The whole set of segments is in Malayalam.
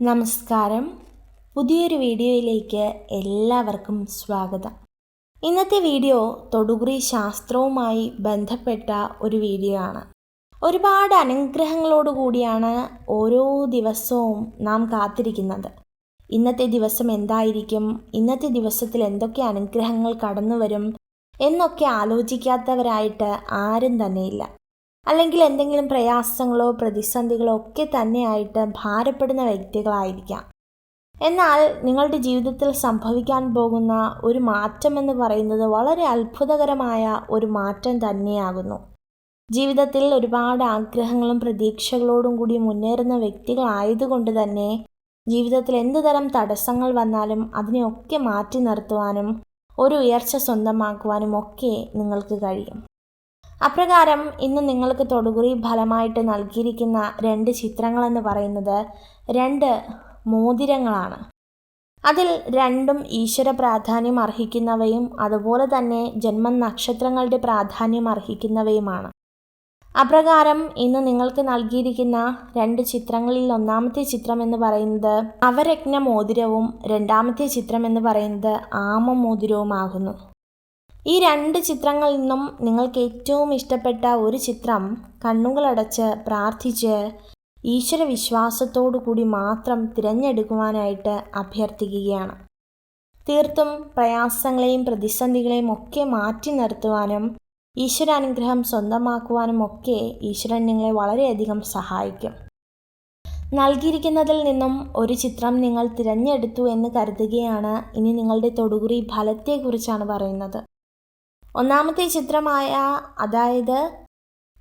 നമസ്കാരം. പുതിയൊരു വീഡിയോയിലേക്ക് എല്ലാവർക്കും സ്വാഗതം. ഇന്നത്തെ വീഡിയോ തൊടുകുറി ശാസ്ത്രവുമായി ബന്ധപ്പെട്ട ഒരു വീഡിയോ ആണ്. ഒരുപാട് അനുഗ്രഹങ്ങളോട് കൂടിയാണ് ഓരോ ദിവസവും നാം കാത്തിരിക്കുന്നത്. ഇന്നത്തെ ദിവസം എന്തായിരിക്കും, ഇന്നത്തെ ദിവസത്തിൽ എന്തൊക്കെ അനുഗ്രഹങ്ങൾ കടന്നു വരും എന്നൊക്കെ ആലോചിക്കാത്തവരായിട്ട് ആരും തന്നെയില്ല. അല്ലെങ്കിൽ എന്തെങ്കിലും പ്രയാസങ്ങളോ പ്രതിസന്ധികളോ ഒക്കെ തന്നെയായിട്ട് ഭാരപ്പെടുന്ന വ്യക്തികളായിരിക്കാം. എന്നാൽ നിങ്ങളുടെ ജീവിതത്തിൽ സംഭവിക്കാൻ പോകുന്ന ഒരു മാറ്റം എന്ന് പറയുന്നത് വളരെ അത്ഭുതകരമായ ഒരു മാറ്റം തന്നെയാകുന്നു. ജീവിതത്തിൽ ഒരുപാട് ആഗ്രഹങ്ങളും പ്രതീക്ഷകളോടും കൂടി മുന്നേറുന്ന വ്യക്തികളായതുകൊണ്ട് തന്നെ ജീവിതത്തിൽ എന്ത് തരം തടസ്സങ്ങൾ വന്നാലും അതിനെയൊക്കെ മാറ്റി നിർത്തുവാനും ഒരു ഉയർച്ച സ്വന്തമാക്കുവാനും ഒക്കെ നിങ്ങൾക്ക് കഴിയും. അപ്രകാരം ഇന്ന് നിങ്ങൾക്ക് തൊടുകുറി ഫലമായിട്ട് നൽകിയിരിക്കുന്ന 2 ചിത്രങ്ങളെന്ന് പറയുന്നത് 2 മോതിരങ്ങളാണ്. അതിൽ രണ്ടും ഈശ്വര പ്രാധാന്യം അർഹിക്കുന്നവയും അതുപോലെ തന്നെ ജന്മനക്ഷത്രങ്ങളുടെ പ്രാധാന്യം അർഹിക്കുന്നവയുമാണ്. അപ്രകാരം ഇന്ന് നിങ്ങൾക്ക് നൽകിയിരിക്കുന്ന 2 ചിത്രങ്ങളിൽ ഒന്നാമത്തെ ചിത്രം എന്ന് പറയുന്നത് നവരത്ന മോതിരവും രണ്ടാമത്തെ ചിത്രം എന്ന് പറയുന്നത് ആമ മോതിരവുമാകുന്നു. ഈ 2 ചിത്രങ്ങളിൽ നിന്നും നിങ്ങൾക്ക് ഏറ്റവും ഇഷ്ടപ്പെട്ട ഒരു ചിത്രം കണ്ണുകളടച്ച് പ്രാർത്ഥിച്ച് ഈശ്വര വിശ്വാസത്തോടു കൂടി മാത്രം തിരഞ്ഞെടുക്കുവാനായിട്ട് അഭ്യർത്ഥിക്കുകയാണ്. തീർത്തും പ്രയാസങ്ങളെയും പ്രതിസന്ധികളെയും ഒക്കെ മാറ്റി നിർത്തുവാനും ഈശ്വരാനുഗ്രഹം സ്വന്തമാക്കുവാനും ഒക്കെ ഈശ്വരൻ നിങ്ങളെ വളരെയധികം സഹായിക്കും. നൽകിയിരിക്കുന്നതിൽ നിന്നും ഒരു ചിത്രം നിങ്ങൾ തിരഞ്ഞെടുത്തു എന്ന് കരുതുകയാണ്. ഇനി നിങ്ങളുടെ തൊടുകുറി ഫലത്തെക്കുറിച്ചാണ് പറയുന്നത്. ഒന്നാമത്തെ ചിത്രമായ അതായത്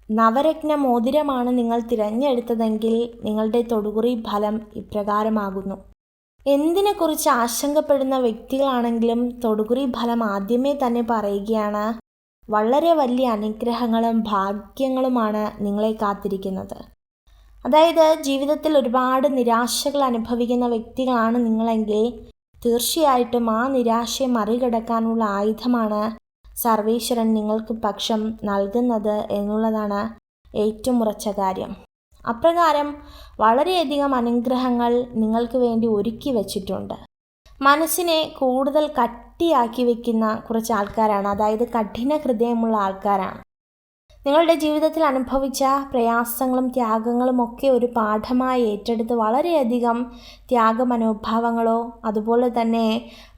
നവരത്ന മോതിരമാണ് നിങ്ങൾ തിരഞ്ഞെടുത്തതെങ്കിൽ നിങ്ങളുടെ തൊടുകുറി ഫലം ഇപ്രകാരമാകുന്നു. എന്തിനെക്കുറിച്ച് ആശങ്കപ്പെടുന്ന വ്യക്തികളാണെങ്കിലും തൊടുകുറി ഫലം ആദ്യമേ തന്നെ പറയുകയാണ്, വളരെ വലിയ അനുഗ്രഹങ്ങളും ഭാഗ്യങ്ങളുമാണ് നിങ്ങളെ കാത്തിരിക്കുന്നത്. അതായത് ജീവിതത്തിൽ ഒരുപാട് നിരാശകൾ അനുഭവിക്കുന്ന വ്യക്തികളാണ് നിങ്ങളെങ്കിൽ തീർച്ചയായിട്ടും ആ നിരാശയെ മറികടക്കാനുള്ള ആയുധമാണ് സർവേശ്വരൻ നിങ്ങൾക്ക് പക്ഷം നൽകുന്നത് എന്നുള്ളതാണ് ഏറ്റവും ഉറച്ച കാര്യം. അപ്രകാരം വളരെയധികം അനുഗ്രഹങ്ങൾ നിങ്ങൾക്ക് വേണ്ടി ഒരുക്കി വച്ചിട്ടുണ്ട്. മനസ്സിനെ കൂടുതൽ കട്ടിയാക്കി വയ്ക്കുന്ന കുറച്ച് ആൾക്കാരാണ്, അതായത് കഠിന ഹൃദയമുള്ള ആൾക്കാരാണ്. നിങ്ങളുടെ ജീവിതത്തിൽ അനുഭവിച്ച പ്രയാസങ്ങളും ത്യാഗങ്ങളും ഒക്കെ ഒരു പാഠമായി ഏറ്റെടുത്ത് വളരെയധികം ത്യാഗമനോഭാവങ്ങളോ അതുപോലെ തന്നെ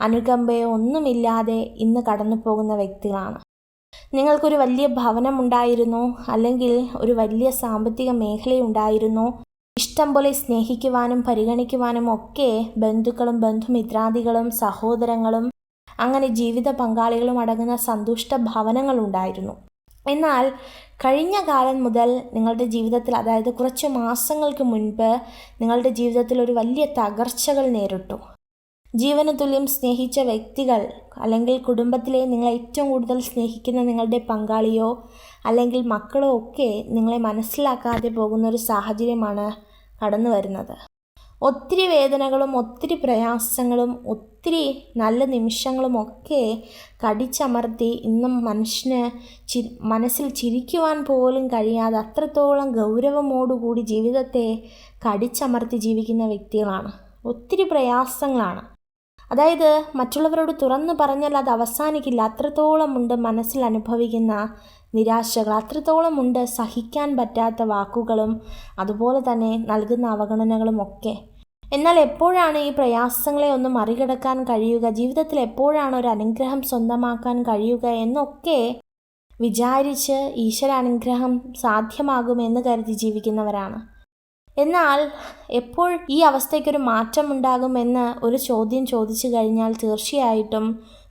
അനുകമ്പയോ ഒന്നുമില്ലാതെ ഇന്ന് കടന്നു പോകുന്ന വ്യക്തികളാണ്. നിങ്ങൾക്കൊരു വലിയ ഭവനമുണ്ടായിരുന്നു, അല്ലെങ്കിൽ ഒരു വലിയ സാമ്പത്തിക മേഖലയുണ്ടായിരുന്നു, ഇഷ്ടം പോലെ സ്നേഹിക്കുവാനും പരിഗണിക്കുവാനും ഒക്കെ ബന്ധുക്കളും ബന്ധുമിത്രാദികളും സഹോദരങ്ങളും അങ്ങനെ ജീവിത പങ്കാളികളും അടങ്ങുന്ന സന്തുഷ്ട ഭവനങ്ങളുണ്ടായിരുന്നു. എന്നാൽ കഴിഞ്ഞ കാലം മുതൽ നിങ്ങളുടെ ജീവിതത്തിൽ, അതായത് കുറച്ച് മാസങ്ങൾക്ക് മുൻപ് നിങ്ങളുടെ ജീവിതത്തിൽ ഒരു വലിയ തകർച്ചകൾ നേരിട്ടു. ജീവന തുല്യം സ്നേഹിച്ച വ്യക്തികൾ അല്ലെങ്കിൽ കുടുംബത്തിലെ നിങ്ങളെ ഏറ്റവും കൂടുതൽ സ്നേഹിക്കുന്ന നിങ്ങളുടെ പങ്കാളിയോ അല്ലെങ്കിൽ മക്കളോ ഒക്കെ നിങ്ങളെ മനസ്സിലാക്കാതെ പോകുന്നൊരു സാഹചര്യമാണ് കടന്നു വരുന്നത്. ഒത്തിരി വേദനകളും ഒത്തിരി പ്രയാസങ്ങളും ഒത്തിരി നല്ല നിമിഷങ്ങളും ഒക്കെ കടിച്ചമർത്തി ഇന്നും മനുഷ്യന് മനസ്സിൽ ചിരിക്കുവാൻ പോലും കഴിയാതെ അത്രത്തോളം ഗൗരവമോടുകൂടി ജീവിതത്തെ കടിച്ചമർത്തി ജീവിക്കുന്ന വ്യക്തികളാണ്. ഒത്തിരി പ്രയാസങ്ങളാണ്. അതായത് മറ്റുള്ളവരോട് തുറന്നു പറഞ്ഞാൽ അത് അവസാനിക്കില്ല. അത്രത്തോളം ഉണ്ട് മനസ്സിൽ അനുഭവിക്കുന്ന നിരാശകൾ, അത്രത്തോളം ഉണ്ട് സഹിക്കാൻ പറ്റാത്ത വാക്കുകളും അതുപോലെ തന്നെ നൽകുന്ന അവഗണനകളും ഒക്കെ. എന്നാൽ എപ്പോഴാണ് ഈ പ്രയാസങ്ങളെ ഒന്ന് മറികടക്കാൻ കഴിയുക, ജീവിതത്തിൽ എപ്പോഴാണ് ഒരു അനുഗ്രഹം സ്വന്തമാക്കാൻ കഴിയുക എന്നൊക്കെ വിചാരിച്ച് ഈശ്വരാനുഗ്രഹം സാധ്യമാകുമെന്ന് കരുതി ജീവിക്കുന്നവരാണ്. എന്നാൽ എപ്പോൾ ഈ അവസ്ഥയ്ക്കൊരു മാറ്റമുണ്ടാകുമെന്ന് ഒരു ചോദ്യം ചോദിച്ചു കഴിഞ്ഞാൽ തീർച്ചയായിട്ടും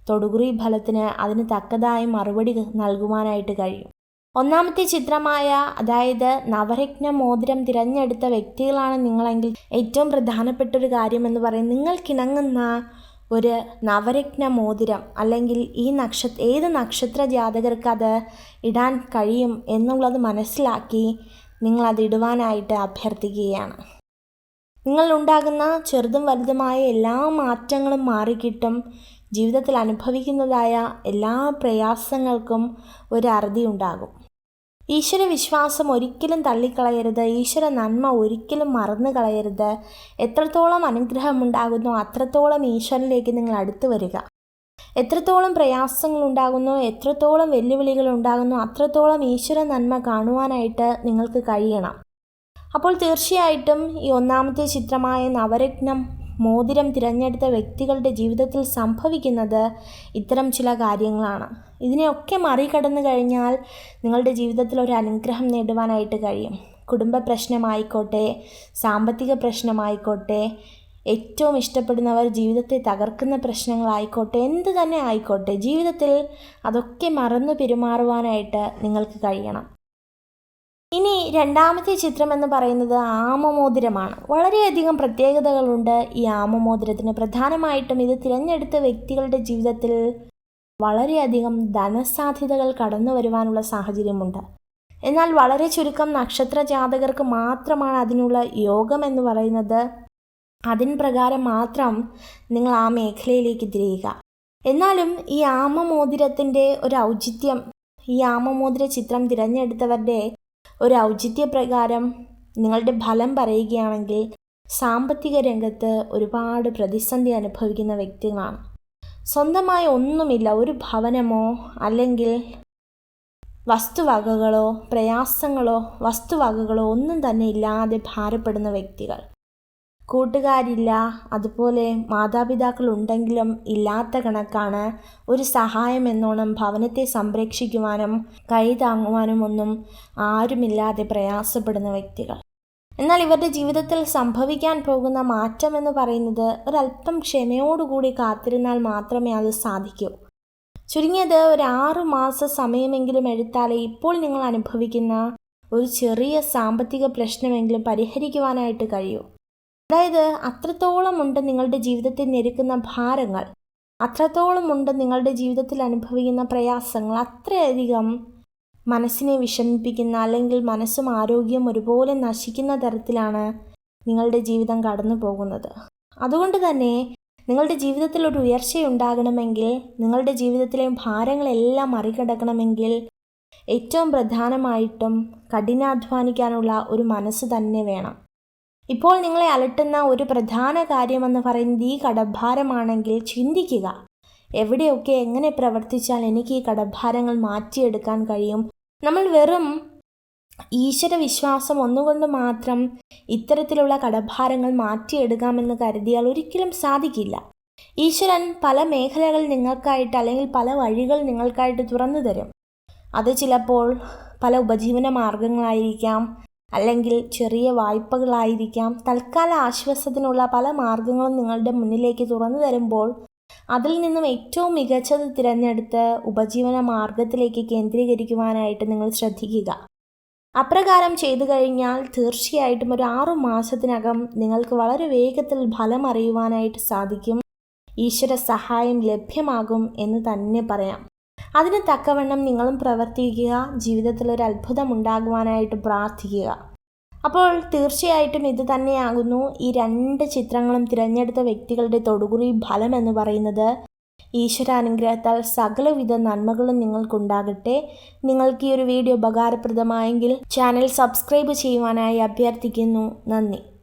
തൊടുകുറി ഫലത്തിന് അതിന് തക്കതായ മറുപടി നൽകുവാനായിട്ട് കഴിയും. ഒന്നാമത്തെ ചിത്രമായ അതായത് നവരത്ന മോതിരം തിരഞ്ഞെടുത്ത വ്യക്തികളാണ് നിങ്ങളെങ്കിൽ ഏറ്റവും പ്രധാനപ്പെട്ടൊരു കാര്യം എന്ന് പറയുന്നത് നിങ്ങൾക്കിണങ്ങുന്ന ഒരു നവരത്ന മോതിരം അല്ലെങ്കിൽ ഏത് നക്ഷത്ര ജാതകർക്ക് അത് ഇടാൻ കഴിയും എന്നുള്ളത് മനസ്സിലാക്കി നിങ്ങളത് ഇടുവാനായിട്ട് അഭ്യർത്ഥിക്കുകയാണ്. നിങ്ങളുണ്ടാകുന്ന ചെറുതും വലുതുമായ എല്ലാ മാറ്റങ്ങളും മാറിക്കിട്ടും. ജീവിതത്തിൽ അനുഭവിക്കുന്നതായ എല്ലാ പ്രയാസങ്ങൾക്കും ഒരു അറുതി ഉണ്ടാകും. ഈശ്വര വിശ്വാസം ഒരിക്കലും തള്ളിക്കളയരുത്. ഈശ്വര നന്മ ഒരിക്കലും മറന്നു കളയരുത്. എത്രത്തോളം അനുഗ്രഹമുണ്ടാകുന്നോ അത്രത്തോളം ഈശ്വരനിലേക്ക് നിങ്ങൾ അടുത്തു വരിക. എത്രത്തോളം പ്രയാസങ്ങളുണ്ടാകുന്നോ, എത്രത്തോളം വെല്ലുവിളികൾ ഉണ്ടാകുന്നോ അത്രത്തോളം ഈശ്വര നന്മ കാണുവാനായിട്ട് നിങ്ങൾക്ക് കഴിയണം. അപ്പോൾ തീർച്ചയായിട്ടും ഈ ഒന്നാമത്തെ ചിത്രമായ നവരത്നം മോതിരം തിരഞ്ഞെടുത്ത വ്യക്തികളുടെ ജീവിതത്തിൽ സംഭവിക്കുന്നത് ഇത്തരം ചില കാര്യങ്ങളാണ്. ഇതിനെയൊക്കെ മറികടന്നു കഴിഞ്ഞാൽ നിങ്ങളുടെ ജീവിതത്തിൽ ഒരു അനുഗ്രഹം നേടുവാനായിട്ട് കഴിയും. കുടുംബ പ്രശ്നമായിക്കോട്ടെ, സാമ്പത്തിക പ്രശ്നമായിക്കോട്ടെ, ഏറ്റവും ഇഷ്ടപ്പെടുന്നവർ ജീവിതത്തെ തകർക്കുന്ന പ്രശ്നങ്ങളായിക്കോട്ടെ, എന്ത് തന്നെ ആയിക്കോട്ടെ, ജീവിതത്തിൽ അതൊക്കെ മറന്നു പെരുമാറുവാനായിട്ട് നിങ്ങൾക്ക് കഴിയണം. ഇനി രണ്ടാമത്തെ ചിത്രം എന്ന് പറയുന്നത് ആമമോതിരമാണ്. വളരെയധികം പ്രത്യേകതകളുണ്ട് ഈ ആമമോതിരത്തിന്. പ്രധാനമായിട്ടും ഇത് തിരഞ്ഞെടുത്ത വ്യക്തികളുടെ ജീവിതത്തിൽ വളരെയധികം ധനസാധ്യതകൾ കടന്നു വരുവാനുള്ള സാഹചര്യമുണ്ട്. എന്നാൽ വളരെ ചുരുക്കം നക്ഷത്ര ജാതകർക്ക് മാത്രമാണ് അതിനുള്ള യോഗം എന്ന് പറയുന്നത്. അതിൻ പ്രകാരം മാത്രം നിങ്ങൾ ആ മേഖലയിലേക്ക് തിരിയുക. എന്നാലും ഈ ആമമോതിരത്തിൻ്റെ ഒരു ഔചിത്യം, ഈ ആമമോതിര ചിത്രം തിരഞ്ഞെടുത്തവരുടെ ഒരു ഔചിത്യപ്രകാരം നിങ്ങളുടെ ഫലം പറയുകയാണെങ്കിൽ സാമ്പത്തിക രംഗത്ത് ഒരുപാട് പ്രതിസന്ധി അനുഭവിക്കുന്ന വ്യക്തികളാണ്. സ്വന്തമായി ഒന്നുമില്ല, ഒരു ഭവനമോ അല്ലെങ്കിൽ വസ്തുവകകളോ പ്രയാസങ്ങളോ വസ്തുവകകളോ ഒന്നും തന്നെ ഇല്ലാതെ ഭാരപ്പെടുന്ന വ്യക്തികൾ. കൂട്ടുകാരില്ല, അതുപോലെ മാതാപിതാക്കൾ ഉണ്ടെങ്കിലും ഇല്ലാത്ത കണക്കാണ്. ഒരു സഹായം എന്നോണം ഭവനത്തെ സംരക്ഷിക്കുവാനും കൈ താങ്ങുവാനും ഒന്നും ആരുമില്ലാതെ പ്രയാസപ്പെടുന്ന വ്യക്തികൾ. എന്നാൽ ഇവരുടെ ജീവിതത്തിൽ സംഭവിക്കാൻ പോകുന്ന മാറ്റം എന്ന് പറയുന്നത് ഒരല്പം ക്ഷമയോടുകൂടി കാത്തിരുന്നാൽ മാത്രമേ അത് സാധിക്കൂ. ചുരുങ്ങിയത് ഒരു 6 മാസ സമയമെങ്കിലും എടുത്താലേ ഇപ്പോൾ നിങ്ങൾ അനുഭവിക്കുന്ന ഒരു ചെറിയ സാമ്പത്തിക പ്രശ്നമെങ്കിലും പരിഹരിക്കുവാനായിട്ട് കഴിയൂ. അതായത് അത്രത്തോളമുണ്ട് നിങ്ങളുടെ ജീവിതത്തിൽ ഞെരുക്കുന്ന ഭാരങ്ങൾ, അത്രത്തോളമുണ്ട് നിങ്ങളുടെ ജീവിതത്തിൽ അനുഭവിക്കുന്ന പ്രയാസങ്ങൾ. അത്രയധികം മനസ്സിനെ വിഷമിപ്പിക്കുന്ന അല്ലെങ്കിൽ മനസ്സും ആരോഗ്യം ഒരുപോലെ നശിക്കുന്ന തരത്തിലാണ് നിങ്ങളുടെ ജീവിതം കടന്നു പോകുന്നത്. അതുകൊണ്ട് തന്നെ നിങ്ങളുടെ ജീവിതത്തിൽ ഒരു ഉയർച്ചയുണ്ടാകണമെങ്കിൽ, നിങ്ങളുടെ ജീവിതത്തിലെ ഭാരങ്ങളെല്ലാം മറികടക്കണമെങ്കിൽ ഏറ്റവും പ്രധാനമായിട്ടും കഠിനാധ്വാനിക്കാനുള്ള ഒരു മനസ്സ് തന്നെ വേണം. ഇപ്പോൾ നിങ്ങളെ അലട്ടുന്ന ഒരു പ്രധാന കാര്യമെന്ന് പറയുന്നത് ഈ കടഭാരമാണെങ്കിൽ ചിന്തിക്കുക, എവിടെയൊക്കെ എങ്ങനെ പ്രവർത്തിച്ചാൽ എനിക്ക് ഈ കടഭാരങ്ങൾ മാറ്റിയെടുക്കാൻ കഴിയും. നമ്മൾ വെറും ഈശ്വര വിശ്വാസം ഒന്നുകൊണ്ട് മാത്രം ഇത്തരത്തിലുള്ള കടഭാരങ്ങൾ മാറ്റിയെടുക്കാമെന്ന് കരുതിയാൽ ഒരിക്കലും സാധിക്കില്ല. ഈശ്വരൻ പല മേഖലകൾ നിങ്ങൾക്കായിട്ട് അല്ലെങ്കിൽ പല വഴികൾ നിങ്ങൾക്കായിട്ട് തുറന്നു തരും. അത് ചിലപ്പോൾ പല ഉപജീവന മാർഗങ്ങളായിരിക്കാം, അല്ലെങ്കിൽ ചെറിയ വായ്പകളായിരിക്കാം. തൽക്കാല ആശ്വാസത്തിനുള്ള പല മാർഗങ്ങളും നിങ്ങളുടെ മുന്നിലേക്ക് തുറന്നു തരുമ്പോൾ അതിൽ നിന്നും ഏറ്റവും മികച്ചത് തിരഞ്ഞെടുത്ത് ഉപജീവന മാർഗത്തിലേക്ക് കേന്ദ്രീകരിക്കുവാനായിട്ട് നിങ്ങൾ ശ്രദ്ധിക്കുക. അപ്രകാരം ചെയ്തു കഴിഞ്ഞാൽ തീർച്ചയായിട്ടും ഒരു 6 മാസത്തിനകം നിങ്ങൾക്ക് വളരെ വേഗത്തിൽ ഫലം അറിയുവാനായിട്ട് സാധിക്കും. ഈശ്വര സഹായം ലഭ്യമാകും എന്ന് തന്നെ പറയാം. അതിന് തക്കവണ്ണം നിങ്ങളും പ്രവർത്തിക്കുക, ജീവിതത്തിൽ ഒരു അത്ഭുതം ഉണ്ടാകുവാനായിട്ട് പ്രാർത്ഥിക്കുക. അപ്പോൾ തീർച്ചയായിട്ടും ഇത് തന്നെയാകുന്നു ഈ 2 ചിത്രങ്ങളും തിരഞ്ഞെടുത്ത വ്യക്തികളുടെ തൊടുകുറി ഫലം എന്ന് പറയുന്നത്. ഈശ്വരാനുഗ്രഹത്താൽ സകലവിധ നന്മകളും നിങ്ങൾക്കുണ്ടാകട്ടെ. നിങ്ങൾക്ക് ഈ ഒരു വീഡിയോ ഉപകാരപ്രദമായെങ്കിൽ ചാനൽ സബ്സ്ക്രൈബ് ചെയ്യുവാനായി അഭ്യർത്ഥിക്കുന്നു. നന്ദി.